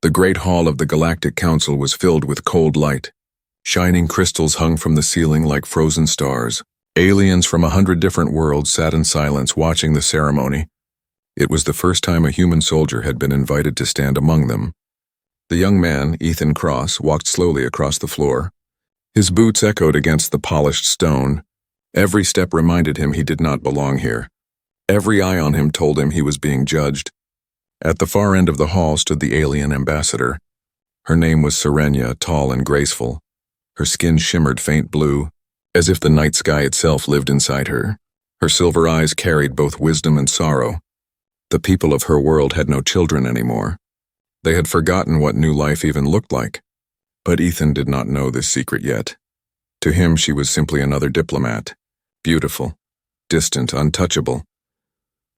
The great hall of the Galactic Council was filled with cold light. Shining crystals hung from the ceiling like frozen stars. Aliens from 100 different worlds sat in silence watching the ceremony. It was the first time a human soldier had been invited to stand among them. The young man, Ethan Cross, walked slowly across the floor. His boots echoed against the polished stone. Every step reminded him he did not belong here. Every eye on him told him he was being judged. At the far end of the hall stood the alien ambassador. Her name was Serenia, tall and graceful. Her skin shimmered faint blue, as if the night sky itself lived inside her. Her silver eyes carried both wisdom and sorrow. The people of her world had no children anymore. They had forgotten what new life even looked like. But Ethan did not know this secret yet. To him, she was simply another diplomat. Beautiful, distant, untouchable.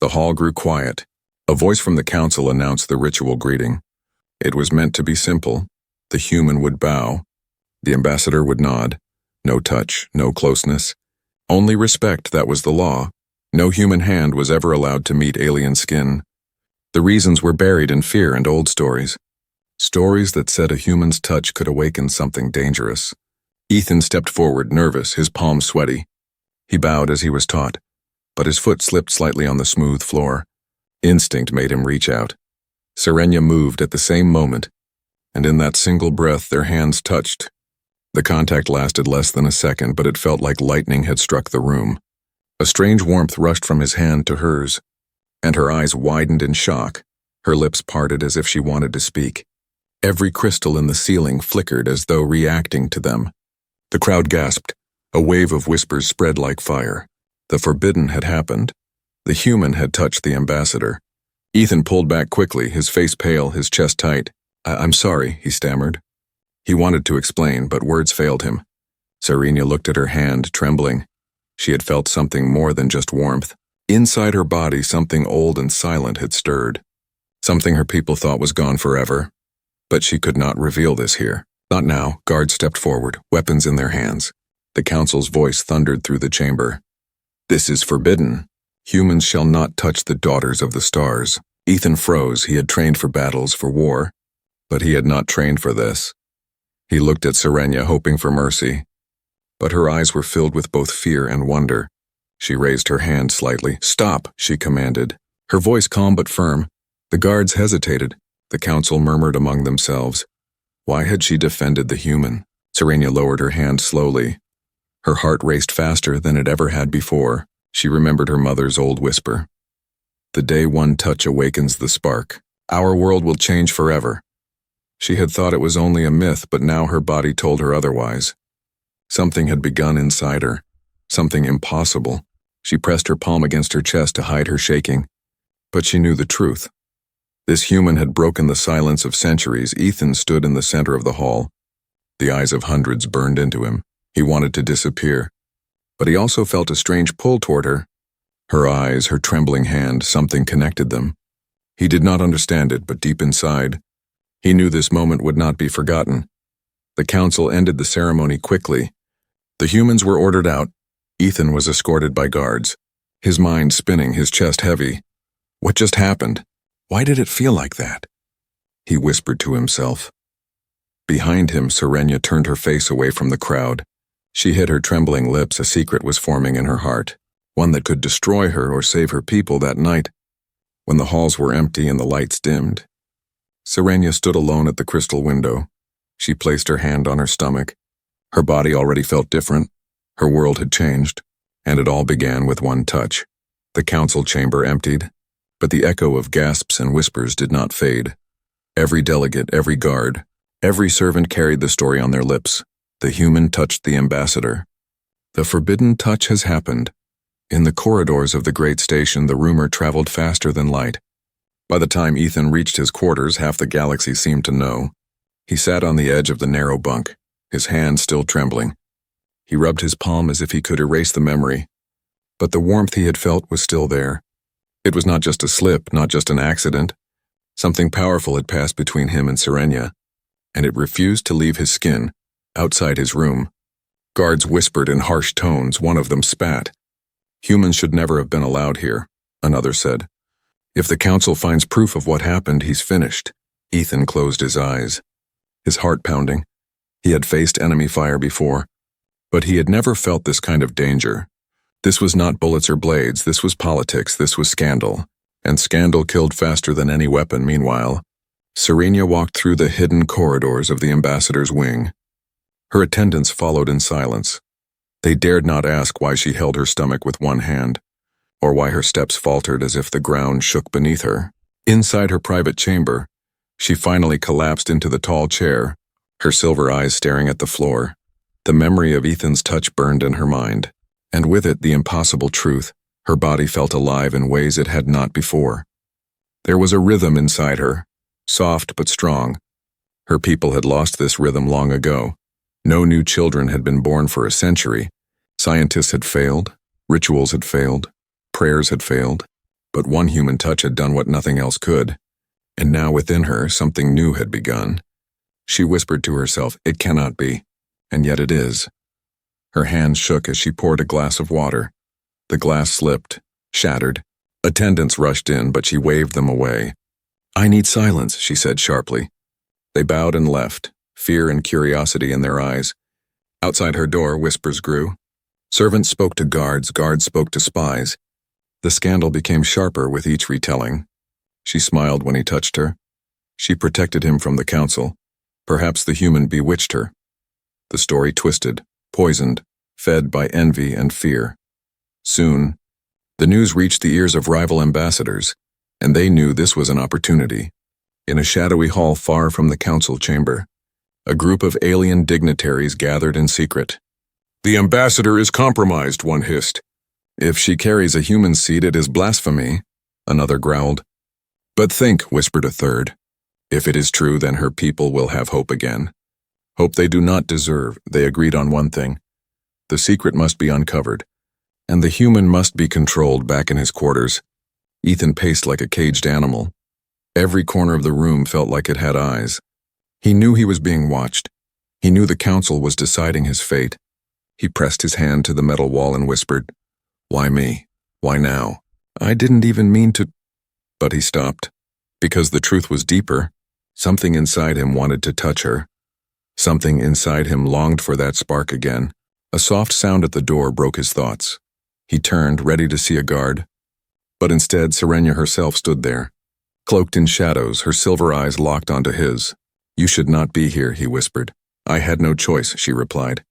The hall grew quiet. A voice from the council announced the ritual greeting. It was meant to be simple. The human would bow. The ambassador would nod. No touch, no closeness. Only respect, that was the law. No human hand was ever allowed to meet alien skin. The reasons were buried in fear and old stories. Stories that said a human's touch could awaken something dangerous. Ethan stepped forward, nervous, his palms sweaty. He bowed as he was taught, but his foot slipped slightly on the smooth floor. Instinct made him reach out. Serenia moved at the same moment, and in that single breath their hands touched. The contact lasted less than a second, but it felt like lightning had struck the room. A strange warmth rushed from his hand to hers, and her eyes widened in shock. Her lips parted as if she wanted to speak. Every crystal in the ceiling flickered as though reacting to them. The crowd gasped. A wave of whispers spread like fire. The forbidden had happened. The human had touched the ambassador. Ethan pulled back quickly, his face pale, his chest tight. I'm sorry, he stammered. He wanted to explain, but words failed him. Serenia looked at her hand, trembling. She had felt something more than just warmth. Inside her body, something old and silent had stirred. Something her people thought was gone forever. But she could not reveal this here. Not now. Guards stepped forward, weapons in their hands. The council's voice thundered through the chamber. This is forbidden. Humans shall not touch the daughters of the stars. Ethan froze. He had trained for battles, for war, but he had not trained for this. He looked at Serenia, hoping for mercy, but her eyes were filled with both fear and wonder. She raised her hand slightly. Stop, she commanded. Her voice calm but firm. The guards hesitated. The council murmured among themselves. Why had she defended the human? Serenia lowered her hand slowly. Her heart raced faster than it ever had before. She remembered her mother's old whisper. The day one touch awakens the spark. Our world will change forever. She had thought it was only a myth, but now her body told her otherwise. Something had begun inside her. Something impossible. She pressed her palm against her chest to hide her shaking. But she knew the truth. This human had broken the silence of centuries. Ethan stood in the center of the hall. The eyes of hundreds burned into him. He wanted to disappear. But he also felt a strange pull toward her. Her eyes, her trembling hand, something connected them. He did not understand it, but deep inside, he knew this moment would not be forgotten. The council ended the ceremony quickly. The humans were ordered out. Ethan was escorted by guards, his mind spinning, his chest heavy. What just happened? Why did it feel like that? He whispered to himself. Behind him, Serenia turned her face away from the crowd. She hid her trembling lips. A secret was forming in her heart, one that could destroy her or save her people that night. When the halls were empty and the lights dimmed, Serenia stood alone at the crystal window. She placed her hand on her stomach. Her body already felt different. Her world had changed, and it all began with one touch. The council chamber emptied, but the echo of gasps and whispers did not fade. Every delegate, every guard, every servant carried the story on their lips. The human touched the ambassador. The forbidden touch has happened. In the corridors of the great station, the rumor traveled faster than light. By the time Ethan reached his quarters, half the galaxy seemed to know. He sat on the edge of the narrow bunk, his hand still trembling. He rubbed his palm as if he could erase the memory, but the warmth he had felt was still there. It was not just a slip, not just an accident. Something powerful had passed between him and Serenia, and it refused to leave his skin. Outside his room, guards whispered in harsh tones. One of them spat. Humans should never have been allowed here, another said. If the council finds proof of what happened, he's finished. Ethan closed his eyes, his heart pounding. He had faced enemy fire before, but he had never felt this kind of danger. This was not bullets or blades, this was politics, this was scandal. And scandal killed faster than any weapon. Meanwhile, Serena walked through the hidden corridors of the ambassador's wing. Her attendants followed in silence. They dared not ask why she held her stomach with one hand, or why her steps faltered as if the ground shook beneath her. Inside her private chamber, she finally collapsed into the tall chair, her silver eyes staring at the floor. The memory of Ethan's touch burned in her mind, and with it the impossible truth. Her body felt alive in ways it had not before. There was a rhythm inside her, soft but strong. Her people had lost this rhythm long ago. No new children had been born for a century. Scientists had failed, rituals had failed, prayers had failed, but one human touch had done what nothing else could. And now within her, something new had begun. She whispered to herself, "It cannot be," and yet it is. Her hands shook as she poured a glass of water. The glass slipped, shattered. Attendants rushed in, but she waved them away. "I need silence," she said sharply. They bowed and left, fear and curiosity in their eyes. Outside her door, whispers grew. Servants spoke to guards, guards spoke to spies. The scandal became sharper with each retelling. She smiled when he touched her. She protected him from the council. Perhaps the human bewitched her. The story twisted, poisoned, fed by envy and fear. Soon, the news reached the ears of rival ambassadors, and they knew this was an opportunity. In a shadowy hall far from the council chamber, a group of alien dignitaries gathered in secret. "The ambassador is compromised," one hissed. "If she carries a human seed, it is blasphemy," another growled. "But think," whispered a third. "If it is true, then her people will have hope again. Hope they do not deserve." They agreed on one thing. The secret must be uncovered, and the human must be controlled back in his quarters. Ethan paced like a caged animal. Every corner of the room felt like it had eyes. He knew he was being watched. He knew the council was deciding his fate. He pressed his hand to the metal wall and whispered, "Why me? Why now? I didn't even mean to—" But he stopped, because the truth was deeper. Something inside him wanted to touch her. Something inside him longed for that spark again. A soft sound at the door broke his thoughts. He turned, ready to see a guard. But instead, Serena herself stood there. Cloaked in shadows, her silver eyes locked onto his. "You should not be here," he whispered. "I had no choice," she replied,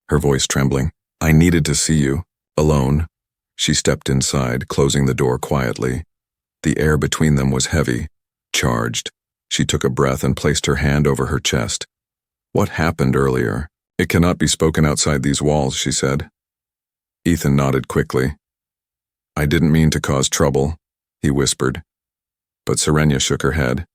her voice trembling. "I needed to see you, alone." She stepped inside, closing the door quietly. The air between them was heavy, charged. She took a breath and placed her hand over her chest. "What happened earlier? It cannot be spoken outside these walls," she said. Ethan nodded quickly. "I didn't mean to cause trouble," he whispered. But Serena shook her head.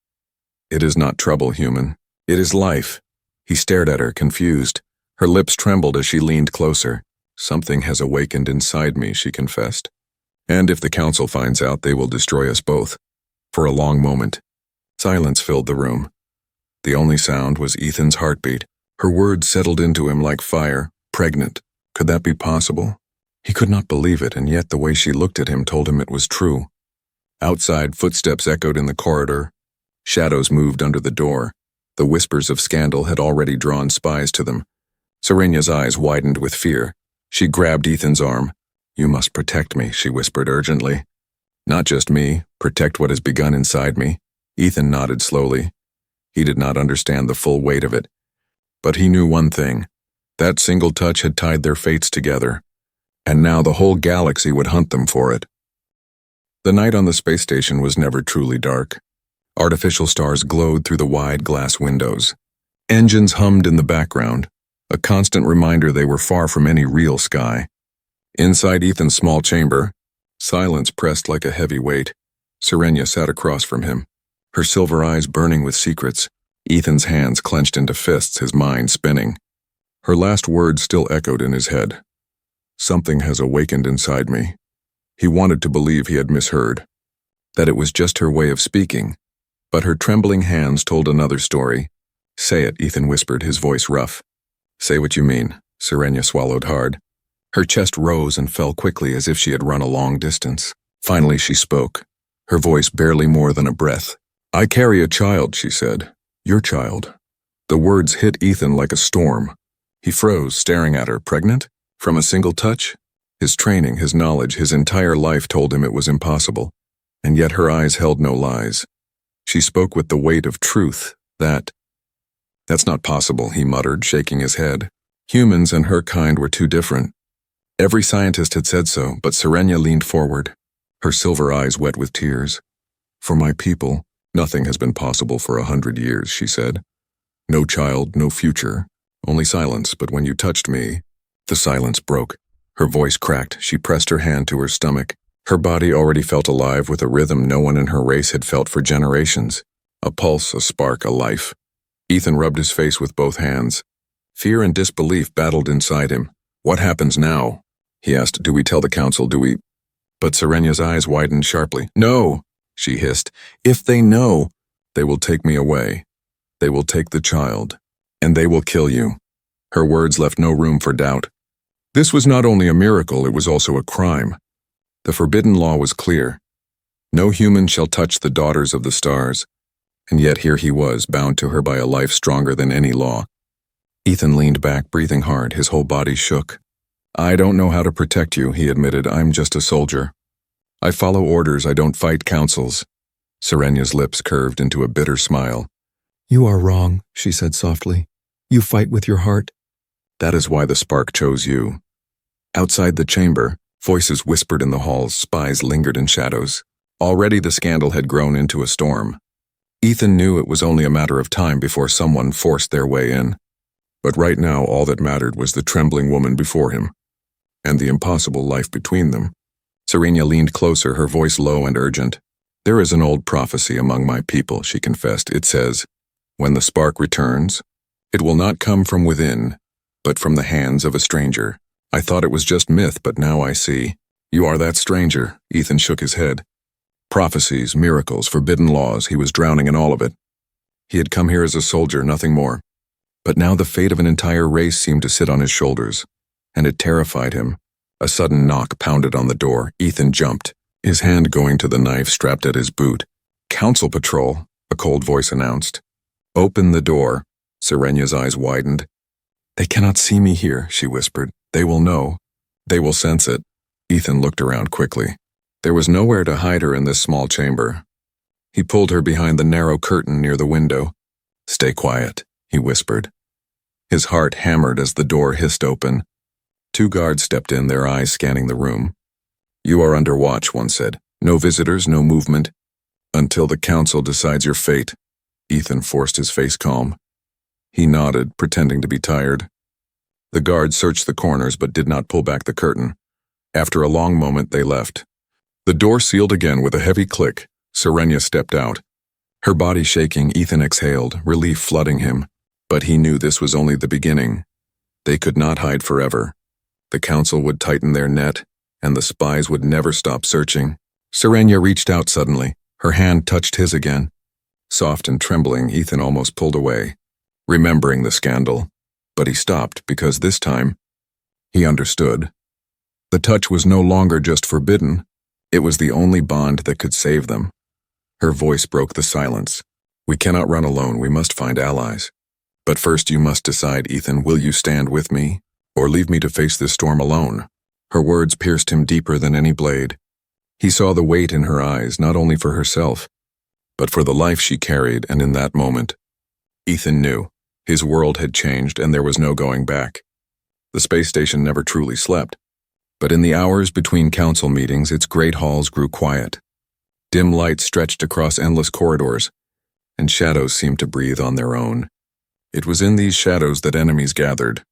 "It is not trouble, human. It is life." He stared at her, confused. Her lips trembled as she leaned closer. "Something has awakened inside me," she confessed. "And if the council finds out, they will destroy us both." For a long moment, silence filled the room. The only sound was Ethan's heartbeat. Her words settled into him like fire. Pregnant. Could that be possible? He could not believe it, and yet the way she looked at him told him it was true. Outside, footsteps echoed in the corridor. Shadows moved under the door. The whispers of scandal had already drawn spies to them. Serena's eyes widened with fear. She grabbed Ethan's arm. "You must protect me," she whispered urgently. "Not just me. Protect what has begun inside me." Ethan nodded slowly. He did not understand the full weight of it. But he knew one thing. That single touch had tied their fates together. And now the whole galaxy would hunt them for it. The night on the space station was never truly dark. Artificial stars glowed through the wide glass windows. Engines hummed in the background, a constant reminder they were far from any real sky. Inside Ethan's small chamber, silence pressed like a heavy weight. Serena sat across from him, her silver eyes burning with secrets. Ethan's hands clenched into fists, his mind spinning. Her last words still echoed in his head. "Something has awakened inside me." He wanted to believe he had misheard, that it was just her way of speaking. But her trembling hands told another story. "Say it," Ethan whispered, his voice rough. "Say what you mean." Serena swallowed hard. Her chest rose and fell quickly as if she had run a long distance. Finally she spoke, her voice barely more than a breath. I carry a child, she said. Your child. The words hit Ethan like a storm. He froze, staring at her. Pregnant? From a single touch? His training, his knowledge, his entire life told him it was impossible. And yet her eyes held no lies. She spoke with the weight of truth. That's not possible, he muttered, shaking his head. Humans and her kind were too different. Every scientist had said so, but Serenia leaned forward, her silver eyes wet with tears. For my people, nothing has been possible for 100 years, she said. No child, no future, only silence, but when you touched me, the silence broke. Her voice cracked. She pressed her hand to her stomach. Her body already felt alive with a rhythm no one in her race had felt for generations. A pulse, a spark, a life. Ethan rubbed his face with both hands. Fear and disbelief battled inside him. What happens now? He asked. Do we tell the council? Do we? But Serenia's eyes widened sharply. No, she hissed. If they know, they will take me away. They will take the child. And they will kill you. Her words left no room for doubt. This was not only a miracle, it was also a crime. The forbidden law was clear. No human shall touch the daughters of the stars. And yet here he was, bound to her by a life stronger than any law. Ethan leaned back, breathing hard. His whole body shook. I don't know how to protect you, he admitted. I'm just a soldier. I follow orders, I don't fight councils. Serenia's lips curved into a bitter smile. You are wrong, she said softly. You fight with your heart. That is why the spark chose you. Outside the chamber, voices whispered in the halls, spies lingered in shadows. Already the scandal had grown into a storm. Ethan knew it was only a matter of time before someone forced their way in. But right now all that mattered was the trembling woman before him, and the impossible life between them. Serenia leaned closer, her voice low and urgent. There is an old prophecy among my people, she confessed. It says, when the spark returns, it will not come from within, but from the hands of a stranger. I thought it was just myth, but now I see. You are that stranger, Ethan shook his head. Prophecies, miracles, forbidden laws, he was drowning in all of it. He had come here as a soldier, nothing more. But now the fate of an entire race seemed to sit on his shoulders, and it terrified him. A sudden knock pounded on the door. Ethan jumped, his hand going to the knife strapped at his boot. Council patrol, a cold voice announced. Open the door. Serenia's eyes widened. They cannot see me here, she whispered. They will know. They will sense it. Ethan looked around quickly. There was nowhere to hide her in this small chamber. He pulled her behind the narrow curtain near the window. Stay quiet, he whispered. His heart hammered as the door hissed open. 2 guards stepped in, their eyes scanning the room. You are under watch, one said. No visitors, no movement. Until the council decides your fate. Ethan forced his face calm. He nodded, pretending to be tired. The guards searched the corners but did not pull back the curtain. After a long moment, they left. The door sealed again with a heavy click. Serenia stepped out. Her body shaking, Ethan exhaled, relief flooding him. But he knew this was only the beginning. They could not hide forever. The council would tighten their net, and the spies would never stop searching. Serenia reached out suddenly. Her hand touched his again. Soft and trembling, Ethan almost pulled away, remembering the scandal. But he stopped because this time, he understood. The touch was no longer just forbidden. It was the only bond that could save them. Her voice broke the silence. We cannot run alone, we must find allies. But first you must decide, Ethan, will you stand with me, or leave me to face this storm alone? Her words pierced him deeper than any blade. He saw the weight in her eyes, not only for herself, but for the life she carried, and in that moment, Ethan knew. His world had changed, and there was no going back. The space station never truly slept. But in the hours between council meetings, its great halls grew quiet. Dim light stretched across endless corridors, and shadows seemed to breathe on their own. It was in these shadows that enemies gathered.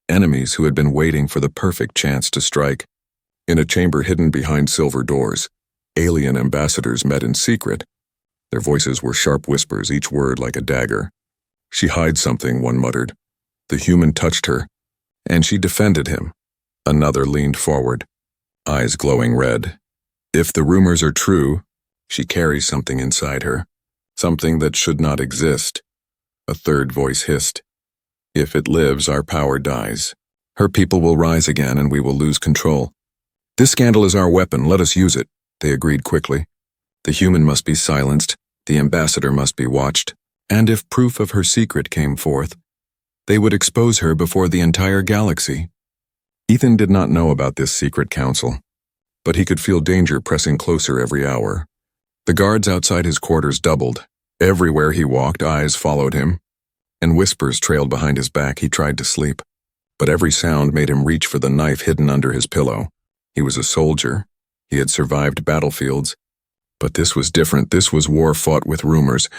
Enemies who had been waiting for the perfect chance to strike. In a chamber hidden behind silver doors, alien ambassadors met in secret. Their voices were sharp whispers, each word like a dagger. She hides something, one muttered. The human touched her, and she defended him. Another leaned forward, eyes glowing red. If the rumors are true, she carries something inside her, something that should not exist. A third voice hissed. If it lives, our power dies. Her people will rise again, and we will lose control. This scandal is our weapon, let us use it, they agreed quickly. The human must be silenced, The ambassador must be watched, and if proof of her secret came forth, they would expose her before the entire galaxy. Ethan did not know about this secret council, but he could feel danger pressing closer every hour. The guards outside his quarters doubled. Everywhere he walked, eyes followed him, and whispers trailed behind his back. He tried to sleep, but every sound made him reach for the knife hidden under his pillow. He was a soldier. He had survived battlefields. But this was different. This was war fought with rumors,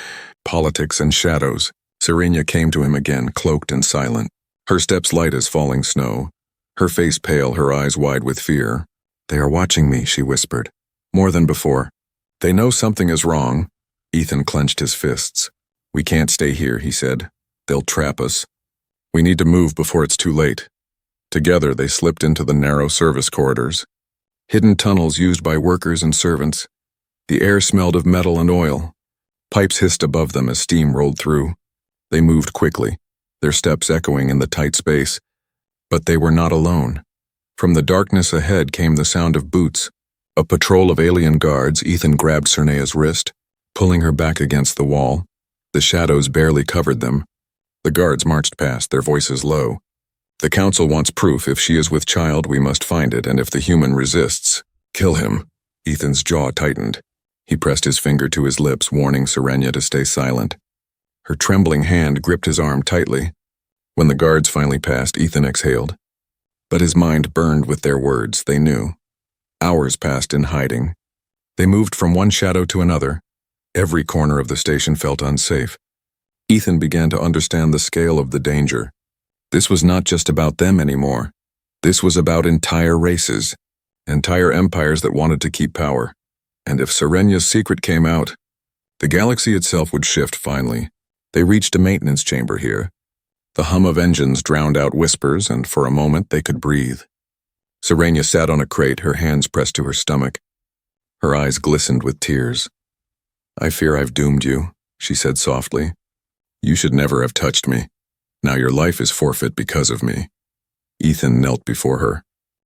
politics, and shadows. Serenia came to him again, cloaked and silent. Her steps light as falling snow. Her face pale, her eyes wide with fear. "They are watching me," she whispered. More than before. "They know something is wrong." Ethan clenched his fists. "We can't stay here," he said. "They'll trap us. We need to move before it's too late." Together they slipped into the narrow service corridors. Hidden tunnels used by workers and servants. The air smelled of metal and oil. Pipes hissed above them as steam rolled through. They moved quickly, their steps echoing in the tight space. But they were not alone. From the darkness ahead came the sound of boots. A patrol of alien guards. Ethan grabbed Cernea's wrist, pulling her back against the wall. The shadows barely covered them. The guards marched past, their voices low. "The council wants proof. If she is with child, we must find it, and if the human resists, kill him." Ethan's jaw tightened. He pressed his finger to his lips, warning Serenia to stay silent. Her trembling hand gripped his arm tightly. When the guards finally passed, Ethan exhaled. But his mind burned with their words. They knew. Hours passed in hiding. They moved from one shadow to another. Every corner of the station felt unsafe. Ethan began to understand the scale of the danger. This was not just about them anymore. This was about entire races, entire empires that wanted to keep power. And if Serenia's secret came out, the galaxy itself would shift finally. They reached a maintenance chamber here. The hum of engines drowned out whispers, and for a moment they could breathe. Serenia sat on a crate, her hands pressed to her stomach. Her eyes glistened with tears. "I fear I've doomed you," she said softly. "You should never have touched me. Now your life is forfeit because of me." Ethan knelt before her.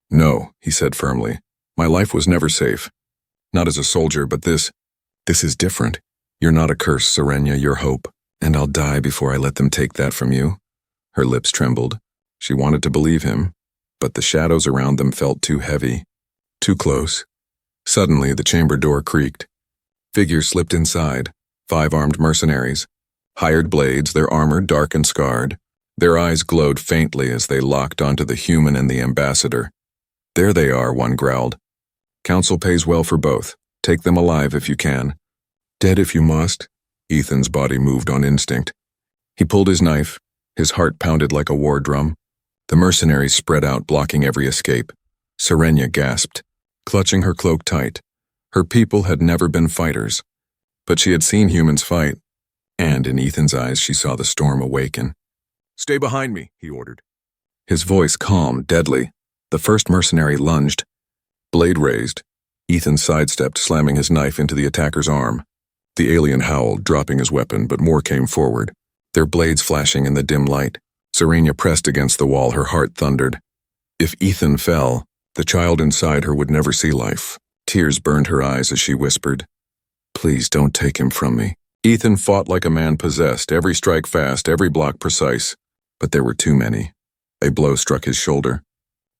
"No," he said firmly. "My life was never safe. Not as a soldier, but this is different. You're not a curse, Serenia, you're hope. And I'll die before I let them take that from you." Her lips trembled. She wanted to believe him, but the shadows around them felt too heavy, too close. Suddenly, the chamber door creaked. Figures slipped inside, 5 armed mercenaries. Hired blades, their armor dark and scarred. Their eyes glowed faintly as they locked onto the human and the ambassador. "There they are," one growled. "Council pays well for both. Take them alive if you can. Dead if you must." Ethan's body moved on instinct. He pulled his knife. His heart pounded like a war drum. The mercenaries spread out, blocking every escape. Serenia gasped, clutching her cloak tight. Her people had never been fighters, but she had seen humans fight, and in Ethan's eyes she saw the storm awaken. "Stay behind me," he ordered. His voice calm, deadly. The first mercenary lunged. Blade raised. Ethan sidestepped, slamming his knife into the attacker's arm. The alien howled, dropping his weapon, but more came forward, their blades flashing in the dim light. Serenia pressed against the wall, her heart thundered. If Ethan fell, the child inside her would never see life. Tears burned her eyes as she whispered, "Please don't take him from me." Ethan fought like a man possessed, every strike fast, every block precise. But there were too many. A blow struck his shoulder.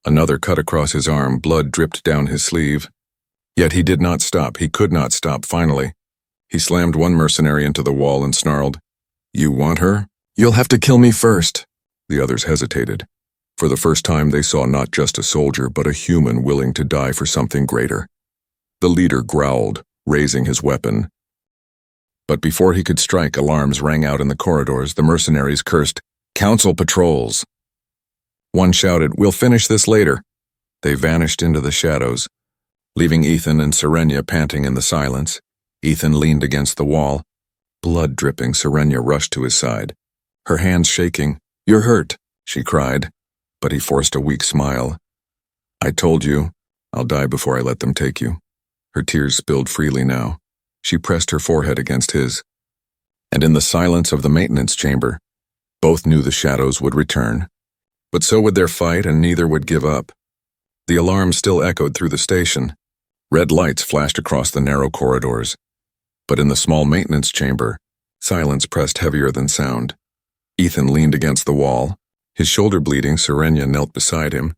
Another cut across his arm, blood dripped down his sleeve. Yet he did not stop, he could not stop, finally. He slammed one mercenary into the wall and snarled, "You want her? You'll have to kill me first." The others hesitated. For the first time they saw not just a soldier, but a human willing to die for something greater. The leader growled, raising his weapon. But before he could strike, alarms rang out in the corridors. The mercenaries cursed, "Council patrols!" One shouted, "We'll finish this later." They vanished into the shadows, leaving Ethan and Serenia panting in the silence. Ethan leaned against the wall. Blood dripping, Serenia rushed to his side. Her hands shaking. "You're hurt," she cried, but he forced a weak smile. "I told you, I'll die before I let them take you." Her tears spilled freely now. She pressed her forehead against his. And in the silence of the maintenance chamber, both knew the shadows would return. But so would their fight, and neither would give up. The alarm still echoed through the station. Red lights flashed across the narrow corridors. But in the small maintenance chamber, silence pressed heavier than sound. Ethan leaned against the wall. His shoulder bleeding, Serenia knelt beside him,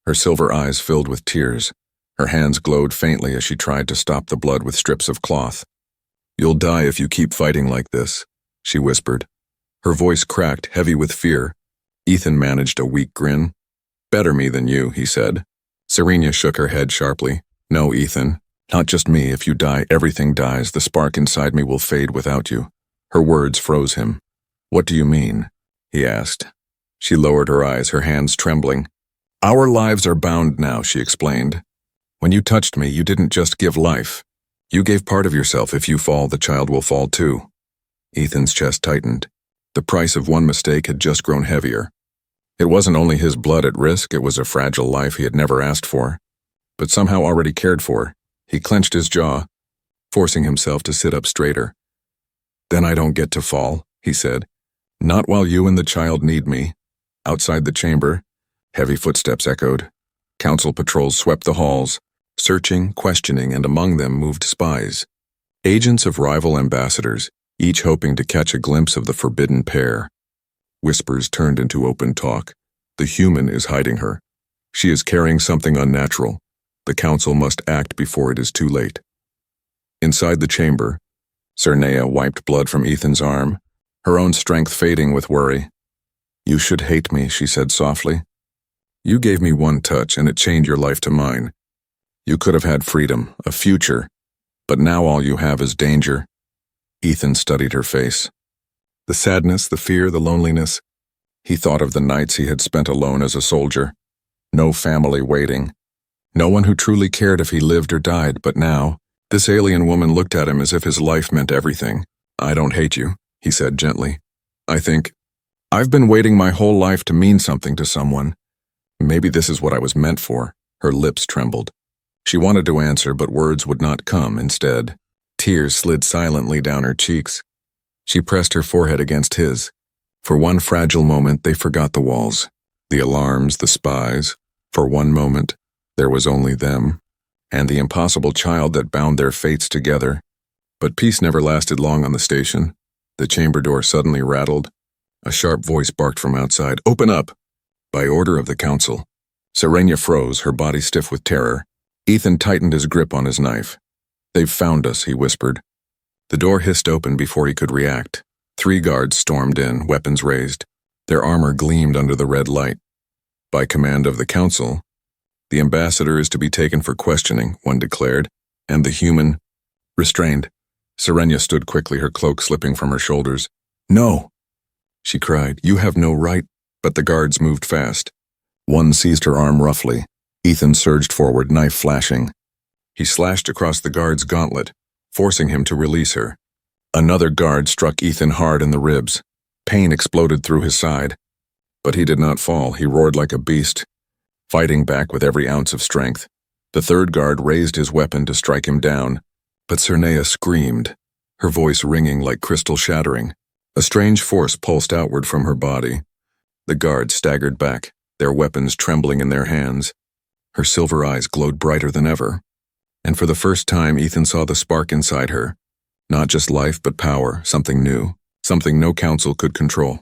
her silver eyes filled with tears. Her hands glowed faintly as she tried to stop the blood with strips of cloth. "You'll die if you keep fighting like this," she whispered. Her voice cracked, heavy with fear. Ethan managed a weak grin. "Better me than you," he said. Serenia shook her head sharply. "No, Ethan. Not just me. If you die, everything dies. The spark inside me will fade without you." Her words froze him. "What do you mean?" he asked. She lowered her eyes, her hands trembling. "Our lives are bound now," she explained. "When you touched me, you didn't just give life. You gave part of yourself. If you fall, the child will fall too." Ethan's chest tightened. The price of one mistake had just grown heavier. It wasn't only his blood at risk, it was a fragile life he had never asked for, but somehow already cared for. He clenched his jaw, forcing himself to sit up straighter. "Then I don't get to fall," he said. "Not while you and the child need me." Outside the chamber, heavy footsteps echoed. Council patrols swept the halls, searching, questioning, and among them moved spies. Agents of rival ambassadors, each hoping to catch a glimpse of the forbidden pair. Whispers turned into open talk. "The human is hiding her. She is carrying something unnatural. The council must act before it is too late." Inside the chamber, Serenia wiped blood from Ethan's arm, her own strength fading with worry. "You should hate me," she said softly. "You gave me one touch and it chained your life to mine. You could have had freedom, a future, but now all you have is danger." Ethan studied her face. The sadness, the fear, the loneliness. He thought of the nights he had spent alone as a soldier. No family waiting. No one who truly cared if he lived or died, but now, this alien woman looked at him as if his life meant everything. "I don't hate you," he said gently. I've been waiting my whole life to mean something to someone. Maybe this is what I was meant for." Her lips trembled. She wanted to answer, but words would not come instead. Tears slid silently down her cheeks. She pressed her forehead against his. For one fragile moment, they forgot the walls, the alarms, the spies. For one moment, there was only them, and the impossible child that bound their fates together. But peace never lasted long on the station. The chamber door suddenly rattled. A sharp voice barked from outside, "Open up!" By order of the council. Serenia froze, her body stiff with terror. Ethan tightened his grip on his knife. "They've found us," he whispered. The door hissed open before he could react. 3 guards stormed in, weapons raised. Their armor gleamed under the red light. "By command of the council, the ambassador is to be taken for questioning," one declared, "and the human—" "Restrained." Serenia stood quickly, her cloak slipping from her shoulders. "No!" she cried. "You have no right." But the guards moved fast. One seized her arm roughly. Ethan surged forward, knife flashing. He slashed across the guard's gauntlet, forcing him to release her. Another guard struck Ethan hard in the ribs. Pain exploded through his side. But he did not fall. He roared like a beast, fighting back with every ounce of strength. The third guard raised his weapon to strike him down, but Serenia screamed, her voice ringing like crystal shattering. A strange force pulsed outward from her body. The guards staggered back, their weapons trembling in their hands. Her silver eyes glowed brighter than ever. And for the first time, Ethan saw the spark inside her. Not just life, but power, something new, something no council could control.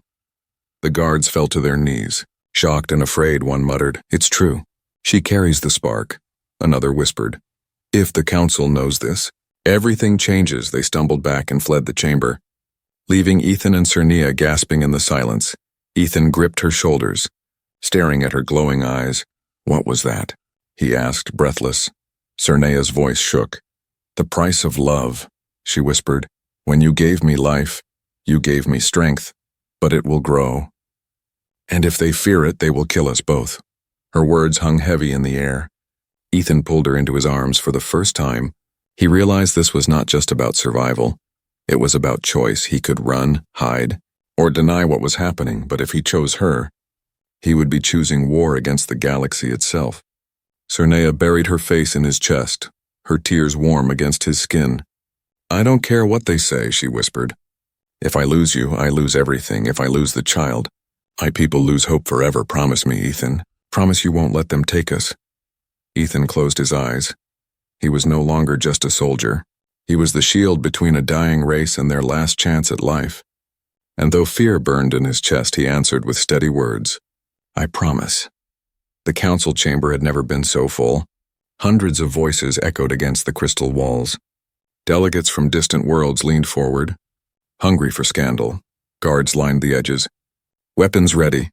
The guards fell to their knees. Shocked and afraid, one muttered, "It's true. She carries the spark." Another whispered, "If the council knows this, everything changes." They stumbled back and fled the chamber, leaving Ethan and Serenia gasping in the silence. Ethan gripped her shoulders, staring at her glowing eyes. "What was that?" he asked, breathless. Serenia's voice shook. "The price of love," she whispered. "When you gave me life, you gave me strength, but it will grow. And if they fear it, they will kill us both." Her words hung heavy in the air. Ethan pulled her into his arms for the first time. He realized this was not just about survival. It was about choice. He could run, hide, or deny what was happening, but if he chose her, he would be choosing war against the galaxy itself. Serenia buried her face in his chest, her tears warm against his skin. "I don't care what they say," she whispered. "If I lose you, I lose everything. If I lose the child, my people lose hope forever. Promise me, Ethan. Promise you won't let them take us." Ethan closed his eyes. He was no longer just a soldier. He was the shield between a dying race and their last chance at life. And though fear burned in his chest, he answered with steady words, "I promise." The council chamber had never been so full. Hundreds of voices echoed against the crystal walls. Delegates from distant worlds leaned forward, hungry for scandal. Guards lined the edges, weapons ready.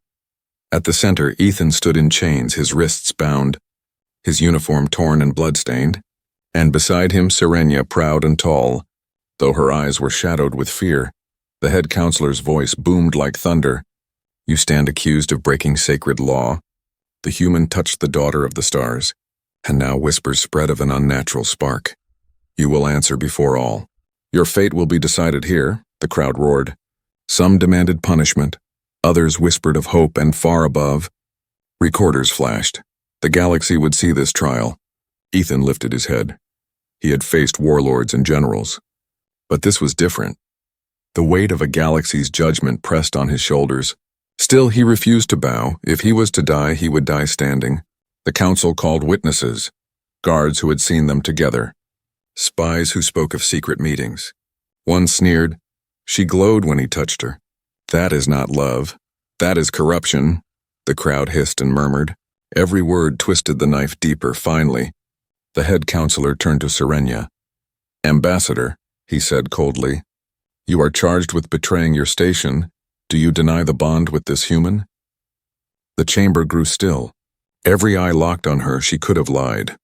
At the center, Ethan stood in chains, his wrists bound, his uniform torn and bloodstained, and beside him Serenia, proud and tall, though her eyes were shadowed with fear. The head counselor's voice boomed like thunder. "You stand accused of breaking sacred law." The human touched the daughter of the stars, and now whispers spread of an unnatural spark. "You will answer before all. Your fate will be decided here," the crowd roared. Some demanded punishment, others whispered of hope, and far above, recorders flashed. The galaxy would see this trial. Ethan lifted his head. He had faced warlords and generals, but this was different. The weight of a galaxy's judgment pressed on his shoulders. Still, he refused to bow. If he was to die, he would die standing. The council called witnesses, guards who had seen them together, spies who spoke of secret meetings. One sneered. She glowed when he touched her. "That is not love. That is corruption," the crowd hissed and murmured. Every word twisted the knife deeper. Finally, the head counselor turned to Serenia. "Ambassador," he said coldly, "you are charged with betraying your station. Do you deny the bond with this human?" The chamber grew still. Every eye locked on her. She could have lied.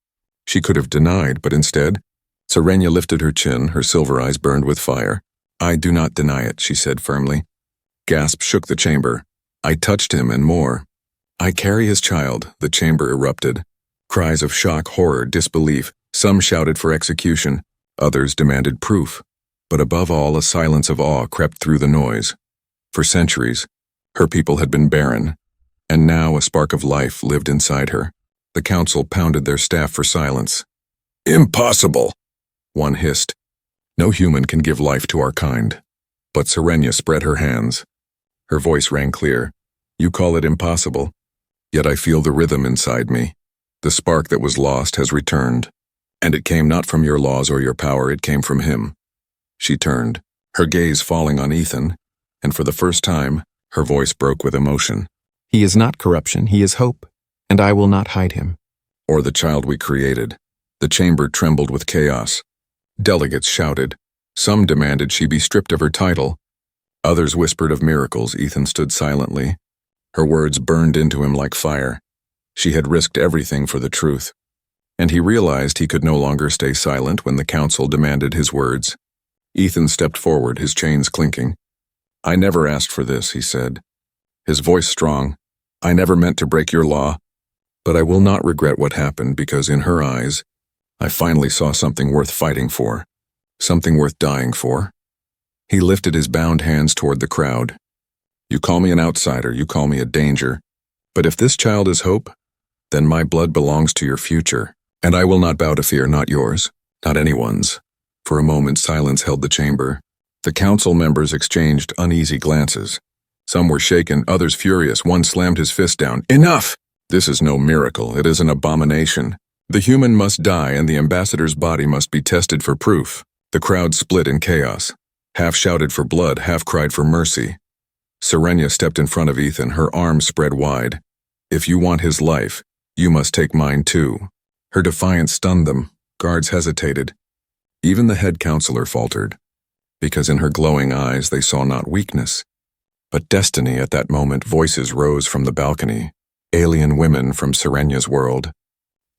She could have denied, but instead, Serenia lifted her chin, her silver eyes burned with fire. "I do not deny it," she said firmly. Gasps shook the chamber. "I touched him and more. I carry his child," the chamber erupted. Cries of shock, horror, disbelief. Some shouted for execution. Others demanded proof. But above all, a silence of awe crept through the noise. For centuries, her people had been barren, and now a spark of life lived inside her. The council pounded their staff for silence. "Impossible," one hissed. "No human can give life to our kind." But Serenia spread her hands. Her voice rang clear. "You call it impossible, yet I feel the rhythm inside me. The spark that was lost has returned, and it came not from your laws or your power, it came from him." She turned, her gaze falling on Ethan, and for the first time, her voice broke with emotion. "He is not corruption, he is hope, and I will not hide him." "Or the child we created." The chamber trembled with chaos. Delegates shouted. Some demanded she be stripped of her title. Others whispered of miracles. Ethan stood silently. Her words burned into him like fire. She had risked everything for the truth. And he realized he could no longer stay silent when the council demanded his words. Ethan stepped forward, his chains clinking. "I never asked for this," he said, his voice strong. "I never meant to break your law, but I will not regret what happened, because in her eyes, I finally saw something worth fighting for, something worth dying for." He lifted his bound hands toward the crowd. "You call me an outsider, you call me a danger, but if this child is hope, then my blood belongs to your future, and I will not bow to fear, not yours, not anyone's." For a moment, silence held the chamber. The council members exchanged uneasy glances. Some were shaken, others furious. One slammed his fist down. "Enough! This is no miracle, it is an abomination. The human must die, and the ambassador's body must be tested for proof." The crowd split in chaos. Half shouted for blood, half cried for mercy. Serenia stepped in front of Ethan, her arms spread wide. "If you want his life, you must take mine too." Her defiance stunned them. Guards hesitated. Even the head counselor faltered, because in her glowing eyes they saw not weakness, but destiny. At that moment, voices rose from the balcony. Alien women from Serenia's world.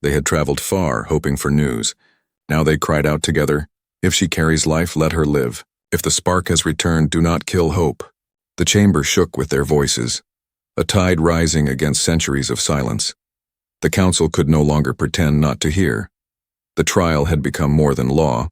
They had traveled far, hoping for news. Now they cried out together, "If she carries life, let her live. If the spark has returned, do not kill hope." The chamber shook with their voices, a tide rising against centuries of silence. The council could no longer pretend not to hear. The trial had become more than law.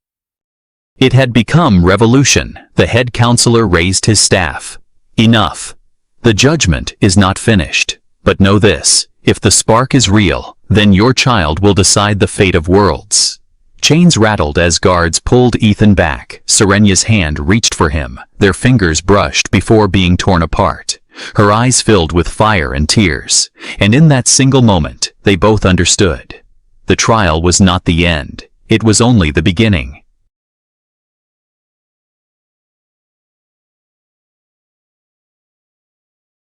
It had become revolution. The head counselor raised his staff. "Enough. The judgment is not finished. But know this, if the spark is real, then your child will decide the fate of worlds." Chains rattled as guards pulled Ethan back. Serenia's hand reached for him. Their fingers brushed before being torn apart. Her eyes filled with fire and tears. And in that single moment, they both understood. The trial was not the end. It was only the beginning.